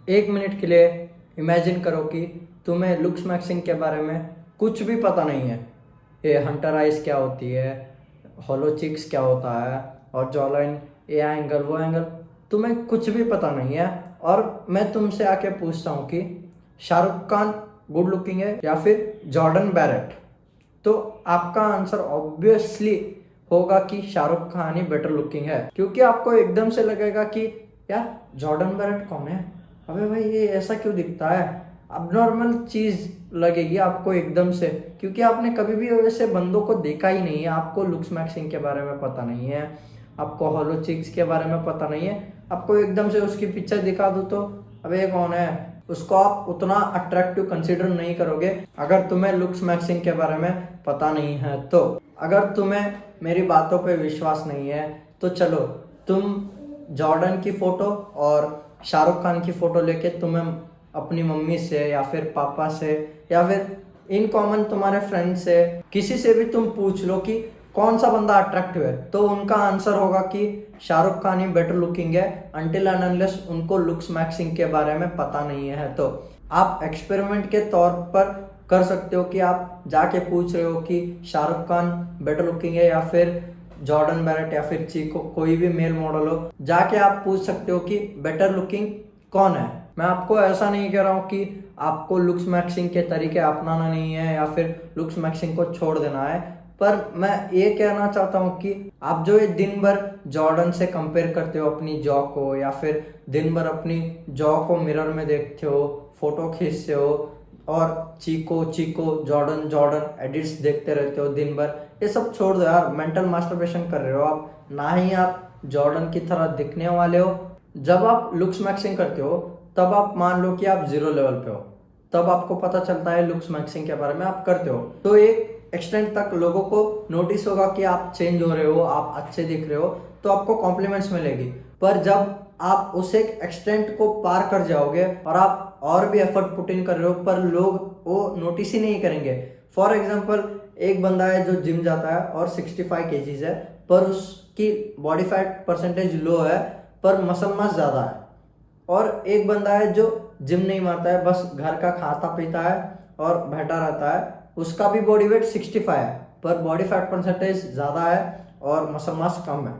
एक मिनट के लिए इमेजिन करो कि तुम्हें लुक्स मैक्सिंग के बारे में कुछ भी पता नहीं है। ये हंटर आइज क्या होती है, हॉलो चिक्स क्या होता है, और जॉ लाइन, ये एंगल वो एंगल, तुम्हें कुछ भी पता नहीं है। और मैं तुमसे आके पूछता हूँ कि शाहरुख खान गुड लुकिंग है या फिर जॉर्डन बैरेट, तो आपका आंसर ऑब्वियसली होगा कि शाहरुख खान ही बेटर लुकिंग है। क्योंकि आपको एकदम से लगेगा कि यार जॉर्डन बैरेट कौन है, अबे भाई ये ऐसा क्यों दिखता है, अब नॉर्मल चीज लगेगी आपको एकदम से, क्योंकि आपने कभी भी वैसे बंदों को देखा ही नहीं है। आपको लुक्स मैक्सिंग के बारे में पता नहीं है, आपको हॉलो चिक्स के बारे में पता नहीं है। आपको एकदम से उसकी पिक्चर दिखा दूँ तो अबे ये कौन है, उसको आप उतना अट्रैक्टिव कंसीडर नहीं करोगे अगर तुम्हें लुक्स मैक्सिंग के बारे में पता नहीं है। तो अगर तुम्हें मेरी बातों पे विश्वास नहीं है तो चलो तुम जॉर्डन की फ़ोटो और शाहरुख खान की फ़ोटो लेके तुम्हें अपनी मम्मी से या फिर पापा से या फिर इन कॉमन तुम्हारे फ्रेंड से किसी से भी तुम पूछ लो कि कौन सा बंदा अट्रैक्टिव है, तो उनका आंसर होगा कि शाहरुख खान ही बेटर लुकिंग है, अनटिल एंड अनलेस उनको लुक्स मैक्सिंग के बारे में पता नहीं है। तो आप एक्सपेरिमेंट के तौर पर कर सकते हो कि आप जाके पूछ रहे हो कि शाहरुख खान बेटर लुकिंग है या फिर जॉर्डन बैरेट या फिर चीको, कोई भी मेल मॉडल हो, जाके आप पूछ सकते हो कि बेटर लुकिंग कौन है। मैं आपको ऐसा नहीं कह रहा हूँ कि आपको लुक्स मैक्सिंग के तरीके अपनाना नहीं है या फिर लुक्स मैक्सिंग को छोड़ देना है, पर मैं ये कहना चाहता हूँ कि आप जो ये दिन भर जॉर्डन से कंपेयर करते हो अपनी जॉ को, या फिर दिन भर अपनी जॉ को मिरर में देखते हो, फोटो खींचते हो और chikoo chikoo Jordan Jordan edits देखते रहते हो दिन भर, ये सब छोड़ दो यार। मेंटल मास्टरबेशन कर रहे हो आप, ना ही आप जॉर्डन की तरह दिखने वाले हो। जब आप लुक्स मैक्सिंग करते हो तब आप मान लो कि आप जीरो लेवल पे हो, तब आपको पता चलता है लुक्स मैक्सिंग के बारे में आप करते हो, तो एक एक्सटेंट तक लोगों को नोटिस होगा कि आप चेंज हो रहे हो, आप अच्छे दिख रहे हो, तो आपको कॉम्प्लीमेंट्स मिलेगी। पर जब आप उस एक एक्सटेंट को पार कर जाओगे और आप और भी एफर्ट पुट इन कर रहे हो पर लोग वो नोटिस ही नहीं करेंगे। फॉर एग्जाम्पल, एक बंदा है जो जिम जाता है और 65 केजीज है, पर उसकी बॉडी फैट परसेंटेज लो है पर मसल मास ज़्यादा है। और एक बंदा है जो जिम नहीं मारता है, बस घर का खाता पीता है और बैठा रहता है, उसका भी बॉडी वेट 65 है पर बॉडी फैट परसेंटेज ज़्यादा है और मसल मास कम है।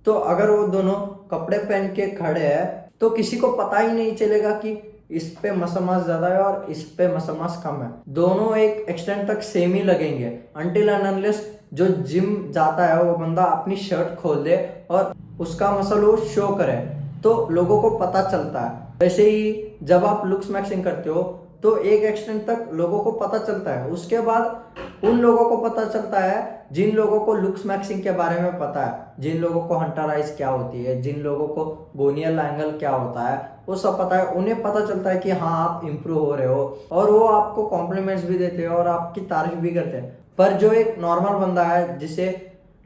तो अगर वो दोनों कपड़े पहन के खड़े हैं तो किसी को पता ही नहीं चलेगा कि इस पे मसल मास ज़्यादा है और इस पे मसल मास कम है। दोनों एक एक्सटेंट तक सेम ही लगेंगे अनटिल एंड अनलेस जो जिम जाता है वो बंदा अपनी शर्ट खोल दे और उसका मसल वो शो करे, तो लोगों को पता चलता है। वैसे ही जब आप लुक्स मैक्सिंग करते हो तो एक एक्सटेंट तक लोगों को पता चलता है, उसके बाद उन लोगों को पता चलता है जिन लोगों को लुक्स मैक्सिंग के बारे में पता है, जिन लोगों को हंटर आइज क्या होती है, जिन लोगों को गोनियल एंगल क्या होता है, वो सब पता है। उन्हें पता चलता है कि हाँ आप इम्प्रूव हो रहे हो और वो आपको कॉम्प्लीमेंट्स भी देते हैं और आपकी तारीफ भी करते हैं। पर जो एक नॉर्मल बंदा है जिसे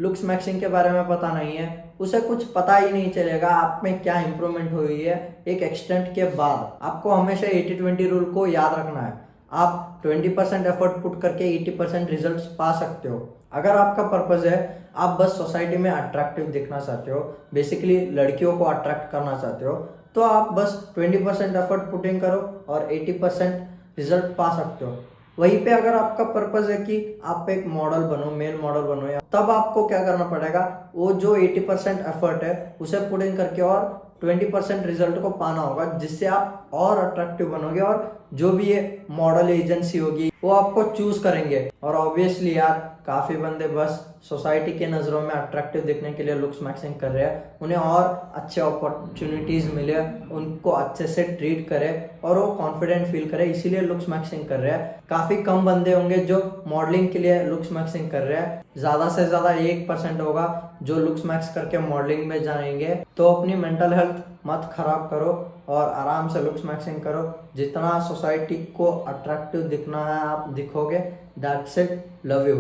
लुक्स मैक्सिंग के बारे में पता नहीं है, उसे कुछ पता ही नहीं चलेगा आप में क्या इंप्रूवमेंट हुई है एक एक्सटेंट के बाद। आपको हमेशा 80-20 रूल को याद रखना है। आप 20% एफर्ट पुट करके 80% रिजल्ट्स पा सकते हो। अगर आपका पर्पज है आप बस सोसाइटी में अट्रैक्टिव दिखना चाहते हो, बेसिकली लड़कियों को अट्रैक्ट करना चाहते हो, तो आप बस 20% एफर्ट पुटिंग करो और 80% रिजल्ट पा सकते हो। वहीं पे अगर आपका पर्पज है कि आप एक मॉडल बनो, मेल मॉडल बनो, या तब आपको क्या करना पड़ेगा, वो जो 80% एफर्ट है उसे पुट इन करके और 20% रिजल्ट को पाना होगा, जिससे आप और अट्रैक्टिव बनोगे और जो भी ये मॉडल एजेंसी होगी वो आपको चूज करेंगे। और ऑब्वियसली यार काफी बंदे बस सोसाइटी के नजरों में अट्रैक्टिव दिखने के लिए लुक्स मैक्सिंग कर रहे हैं, उन्हें और अच्छे अपॉर्चुनिटीज मिले, उनको अच्छे से ट्रीट करे और वो कॉन्फिडेंट फील करे, इसीलिए लुक्स मैक्सिंग कर रहे हैं। काफी कम बंदे होंगे जो मॉडलिंग के लिए लुक्स मैक्सिंग कर रहे हैं, ज्यादा से ज्यादा 1% होगा जो लुक्स मैक्स करके मॉडलिंग में जाएंगे। तो अपनी मेंटल हेल्थ मत खराब करो और आराम से लुक्स मैक्सिंग करो। जितना सोसाइटी को अट्रैक्टिव दिखना है आप दिखोगे। That's it, love you.